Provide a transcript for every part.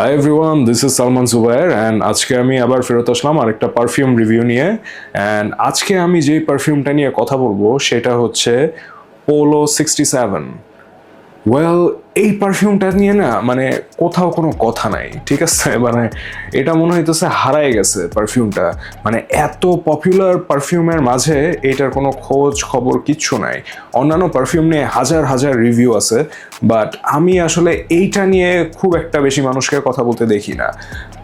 Hi everyone, this is Salman Zubair and আজকে আমি আবার ফেরত আসলাম আরেকটা পারফিউম রিভিউ নিয়ে। অ্যান্ড আজকে আমি যেই পারফিউমটা নিয়ে কথা বলবো সেটা হচ্ছে পোলো 67। ওয়েল, এই পারফিউমটা নিয়ে না মানে কোথাও কোনো কথা নাই, ঠিক আছে? মানে এটা মনে হইতেছে হারায় গেছে পারফিউমটা। মানে এত পপুলার পারফিউমের মাঝে এটার কোনো খোঁজ খবর কিচ্ছু নাই। অন্যান্য পারফিউম নিয়ে হাজার হাজার রিভিউ আছে, বাট আমি আসলে এইটা নিয়ে খুব একটা বেশি মানুষকে কথা বলতে দেখি না।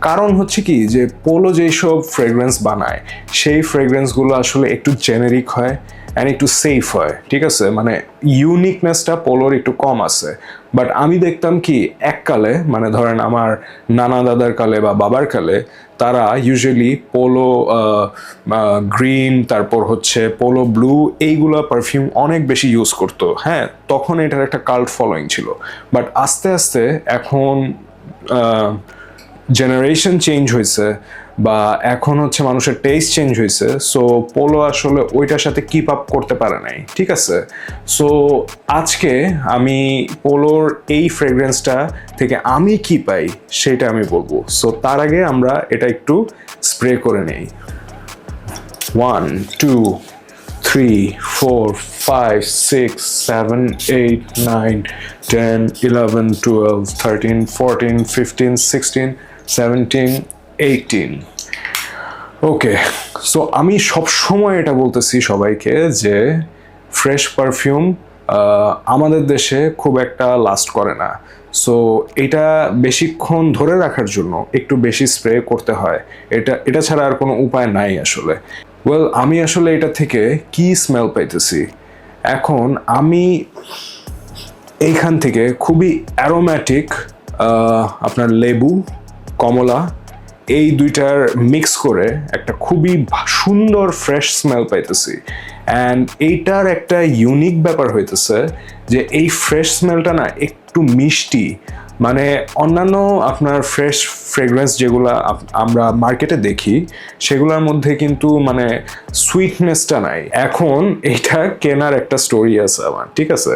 কারণ হচ্ছে কি, যে পোলো যেসব ফ্রেগরেন্স বানায় সেই ফ্রেগরেন্সগুলো আসলে একটু জেনেরিক হয় অ্যান্ড একটু সেফ হয়, ঠিক আছে? মানে ইউনিকনেসটা পোলোর একটু কম আছে। বাট আমি দেখতাম কি এককালে, মানে ধরেন আমার নানা দাদার কালে বা বাবার কালে, তারা ইউজুয়ালি পোলো গ্রিন, তারপর হচ্ছে পোলো ব্লু, এইগুলো পারফিউম অনেক বেশি ইউজ করতো। হ্যাঁ, তখন এটার একটা কাল্ট ফলোয়িং ছিল। বাট আস্তে আস্তে এখন জেনারেশন চেঞ্জ হয়েছে বা এখন হচ্ছে মানুষের টেস্ট চেঞ্জ হয়েছে, সো পোলো আসলে ওইটার সাথে কিপ আপ করতে পারে নাই, ঠিক আছে? সো আজকে আমি পোলোর এই ফ্রেগরেন্সটা থেকে আমি কি পাই সেটা আমি বলবো। সো তার আগে আমরা এটা একটু স্প্রে করে নেই। 1 2 3 4 5 6 7 8 9 10 11 12 13 14 15 16 17 18। ওকে, সো আমি সবসময় এটা বলতেছি সবাইকে যে ফ্রেশ পারফিউম আমাদের দেশে খুব একটা লাস্ট করে না। সো এটা বেশিক্ষণ ধরে রাখার জন্য একটু বেশি স্প্রে করতে হয়। এটা ছাড়া আর কোনো উপায় নাই আসলে। ওয়েল, আমি আসলে এটা থেকে কি স্মেল পাইতেছি এখন, আমি এইখান থেকে খুবই অ্যারোম্যাটিক আপনার লেবু, কমলা, এই দুইটার মিক্স করে একটা খুবই সুন্দর ফ্রেশ স্মেল পাইতেছি। অ্যান্ড এইটার একটা ইউনিক ব্যাপার হইতেছে যে এই ফ্রেশ স্মেলটা না একটু মিষ্টি। মানে অন্যান্য আপনার ফ্রেশ ফ্রেগরেন্স যেগুলো আমরা মার্কেটে দেখি সেগুলোর মধ্যে কিন্তু মানে সুইটনেসটা নাই। এখন এইটা কেনার একটা স্টোরি আছে আমার, ঠিক আছে?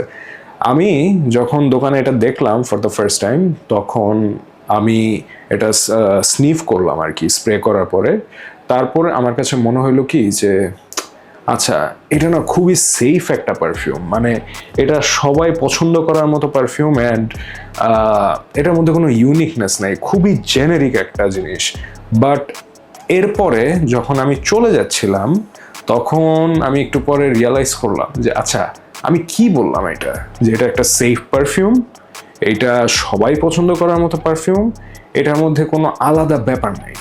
আমি যখন দোকানে এটা দেখলাম ফর দ্য ফার্স্ট টাইম, তখন আমি এটা স্নিফ করলাম আর কি, স্প্রে করার পরে। তারপরে আমার কাছে মনে হইলো কি যে আচ্ছা, এটা না খুবই সেফ একটা পারফিউম। মানে এটা সবাই পছন্দ করার মতো পারফিউম অ্যান্ড এটার মধ্যে কোনো ইউনিকনেস নাই, খুবই জেনেরিক একটা জিনিস। বাট এরপরে যখন আমি চলে যাচ্ছিলাম তখন আমি একটু পরে রিয়ালাইজ করলাম যে আচ্ছা, আমি কি বললাম এটা, যে এটা একটা সেফ পারফিউম, এটা সবাই পছন্দ করার মতো পারফিউম, এটার মধ্যে কোনো আলাদা ব্যাপার নেই।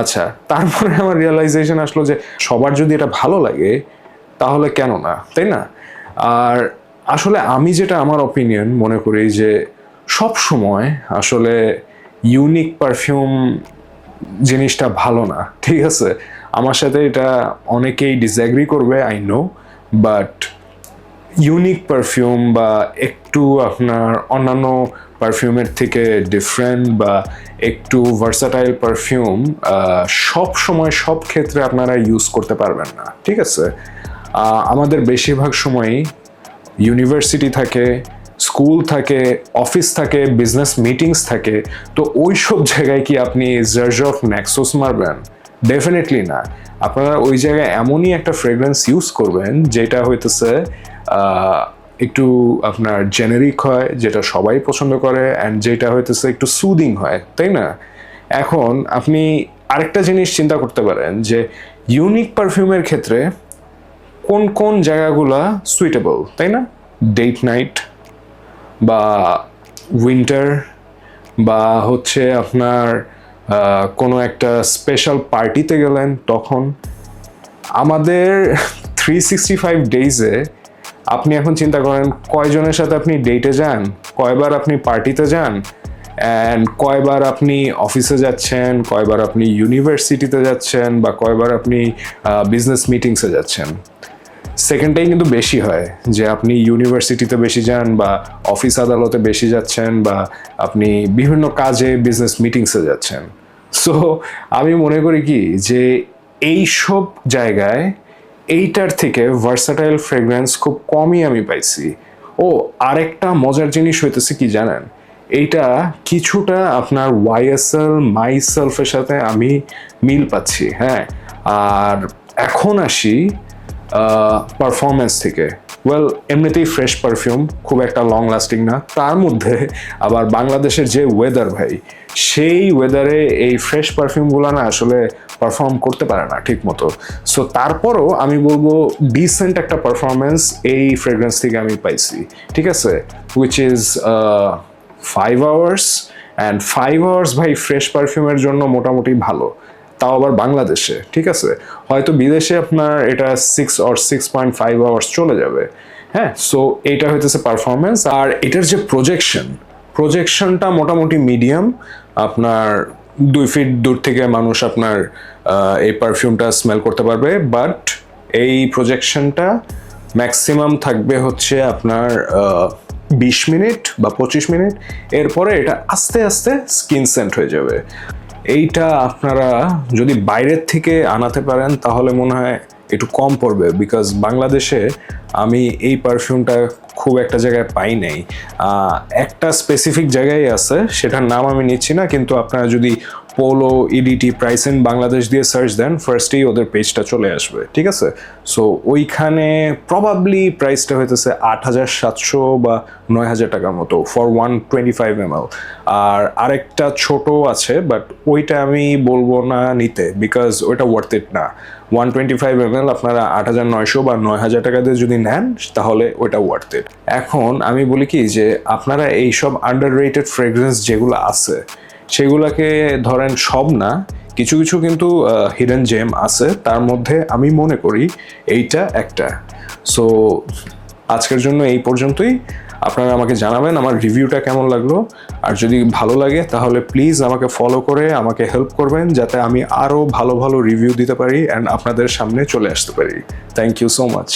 আচ্ছা, তারপরে আমার রিয়েলাইজেশন আসলো যে সবার যদি এটা ভালো লাগে তাহলে কেন না, তাই না? আর আসলে আমি যেটা আমার অপিনিয়ন মনে করি যে সব সময় আসলে ইউনিক পারফিউম জিনিসটা ভালো না, ঠিক আছে? আমার সাথে এটা অনেকেই ডিসএগ্রি করবে, I know, but unique perfume বা একটু আপনার অন্যান্য পারফিউমের থেকে ডিফারেন্ট বা একটু ভার্সাটাইল পারফিউম সব সময় সব ক্ষেত্রে আপনারা ইউজ করতে পারবেন না, ঠিক আছে? আমাদের বেশিরভাগ সময়ই ইউনিভার্সিটি থাকে, স্কুল থাকে, অফিস থাকে, বিজনেস মিটিংস থাকে। তো ওই সব জায়গায় কি আপনি জার্জ অফ নেক্সোস মারবেন? ডেফিনেটলি না। আপনারা ওই জায়গায় এমনই একটা ফ্রেগরেন্স ইউজ করবেন যেটা হইতেছে একটু আপনার জেনেরিক হয়, যেটা সবাই পছন্দ করে, অ্যান্ড যেটা হইতেছে একটু সুদিং হয়, তাই না? এখন আপনি আরেকটা জিনিস চিন্তা করতে পারেন যে ইউনিক পারফিউমের ক্ষেত্রে কোন কোন জায়গাগুলা সুইটেবল, তাই না? ডেট নাইট বা উইন্টার বা হচ্ছে আপনার কোনো একটা স্পেশাল পার্টিতে গেলেন তখন। আমাদের 365 ডেইজে আপনি এখন চিন্তা করেন কয়জনের সাথে আপনি ডেটে যান, কয়বার আপনি পার্টিতে যান, অ্যান্ড কয়বার আপনি অফিসে যাচ্ছেন, কয়বার আপনি ইউনিভার্সিটিতে যাচ্ছেন, বা কয়বার আপনি বিজনেস মিটিংসে যাচ্ছেন। সেকেন্ডটাই কিন্তু বেশি হয় যে আপনি ইউনিভার্সিটিতে বেশি যান বা অফিস আদালতে বেশি যাচ্ছেন বা আপনি বিভিন্ন কাজে বিজনেস মিটিংসে যাচ্ছেন। সো আমি মনে করি কি যে এই সব জায়গায় এইটার থেকে ভার্সাটাইল ফ্রেগরেন্স খুব কমই আমি পাইছি। ও আরেকটা মজার জিনিস হইতেছে কি জানেন, এইটা কিছুটা আপনার YSL মাইসেলফের সাথে আমি মিল পাচ্ছি, হ্যাঁ। আর এখন আসি পারফরমেন্স থেকে। ওয়েল, এমনিতেই ফ্রেশ পারফিউম, খুব একটা লং লাস্টিং না, তার মধ্যে আবার বাংলাদেশের যে ওয়েদার ভাই, সেই ওয়েদারে এই ফ্রেশ পারফিউমগুলো না আসলে পারফর্ম করতে পারে না ঠিক মতো। সো তারপরও আমি বলবো ডিসেন্ট একটা পারফরমেন্স এই ফ্রেগ্রেন্স থেকে আমি পাইছি, ঠিক আছে, which is 5 hours, and 5 hours ভাই ফ্রেশ পারফিউমের জন্য মোটামুটি ভালো, তাও আবার বাংলাদেশে, ঠিক আছে। হয়তো বিদেশে আপনার এটা 6 or 6.5 আওয়ার্স চলে যাবে, হ্যাঁ। সো এইটা হইতেছে পারফরমেন্স। আর এটার যে প্রজেকশনটা মোটামুটি মিডিয়াম, আপনার 2 ফিট দূর থেকে মানুষ আপনার এই পারফিউমটা স্মেল করতে পারবে, বাট এই প্রজেকশনটা ম্যাক্সিমাম থাকবে হচ্ছে আপনার 20 মিনিট বা 25 মিনিট, এরপরে এটা আস্তে আস্তে স্কিন সেন্ট হয়ে যাবে। এইটা আপনারা যদি বাইরের থেকে আনাতে পারেন তাহলে মনে হয় একটু কম পড়বে, বিকজ বাংলাদেশে আমি এই পারফিউমটা খুব একটা জায়গায় পাই নাই। একটা স্পেসিফিক জায়গায় আছে, সেটার নাম আমি নিচ্ছি না, কিন্তু আপনারা যদি পোলো ইডিটি প্রাইস ইন বাংলাদেশ দিয়ে সার্চ দেন, ফার্স্টেই ওদের পেজটা চলে আসবে, ঠিক আছে। সো ওইখানে প্রবাবলি প্রাইসটা হইতেছে 8,700 বা 9,000 টাকার মতো ফর 125 ml। আর আরেকটা ছোট আছে, বাট ওইটা আমি বলবো না নিতে, বিকজ ওইটা ওয়ার্থ ইট না। 125 ml আপনারা 8,900 বা 9,000 টাকা দিয়ে যদি নেন তাহলে ওইটা ওয়ার্থ ইট। এখন আমি বলি কি যে আপনারা এইসব আন্ডার রেটেড ফ্রেগ্রেন্স যেগুলো আছে সেগুলোকে ধরেন সব না, কিছু কিছু কিন্তু হিডেন জেম আছে, তার মধ্যে আমি মনে করি এইটা একটা। সো আজকের জন্য এই পর্যন্তই। আপনারা আমাকে জানাবেন আমার রিভিউটা কেমন লাগলো, আর যদি ভালো লাগে তাহলে প্লিজ আমাকে ফলো করে আমাকে হেল্প করবেন, যাতে আমি আরও ভালো ভালো রিভিউ দিতে পারি অ্যান্ড আপনাদের সামনে চলে আসতে পারি। Thank you so much.